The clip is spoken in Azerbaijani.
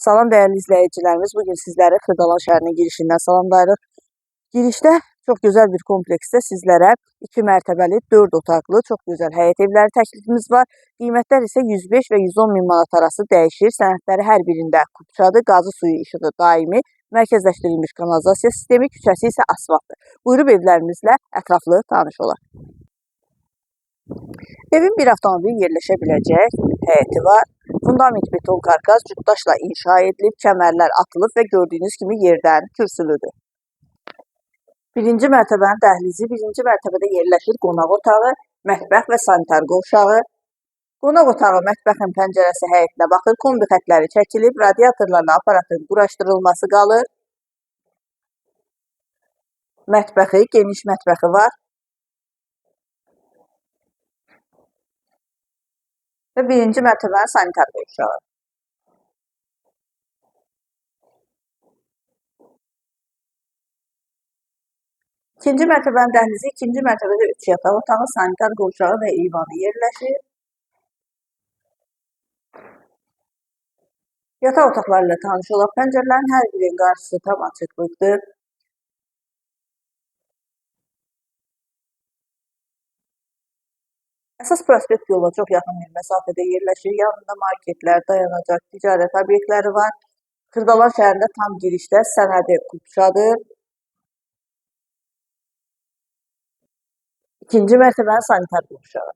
Salam dəyərli izləyicilərimiz, bugün sizləri Xırdalan şəhərinin girişindən salamlayırıq. Girişdə çox gözəl bir kompleksdə sizlərə 2 mərtəbəli, 4 otaqlı, çox gözəl həyət evləri təklifimiz var. Qiymətlər isə 105 və 110 min manat arası dəyişir. Sənədləri hər birində kupçadır, qazı suyu işığı daimi, mərkəzləşdirilmiş kanalizasiya sistemi, küçəsi isə asfaltdır. Buyurub evlərimizlə ətraflı tanış olaq. Evin bir avtomobil yerləşə biləcək həyəti var. Fundament beton karkas cütdaşla inşa edilib, kəmərlər atılıb və gördüyünüz kimi yerdən kürsülüdür. Birinci mərtəbənin dəhlizi, birinci mərtəbədə yerləşir qonaq otağı, mətbəx və sanitar qovşağı. Qonaq otağı mətbəxin pəncərəsi həyətinə baxır, kombi xətləri çəkilib, radiatorlarla aparatın quraşdırılması qalır. Mətbəxi, geniş mətbəxi var. Və birinci mərtəbənin sanitar qovşağı. İkinci mərtəbənin dəhlizi, ikinci mərtəbədə 3 yataq otağı, sanitar qovşağı və eyvanı yerləşir. Yataq otaqları ilə tanış olaq. Pəncərələrin hər birinin qarşısı tam açıqlıqdır. Əsas prospekt yola çox yaxın bir məsafədə yerləşir. Yanında marketlər, dayanacaq, ticarət obyektləri var. Xırdalan şəhərində tam girişdə sənədi kupçadır. İkinci mərtəbənin sanitar qovşağı.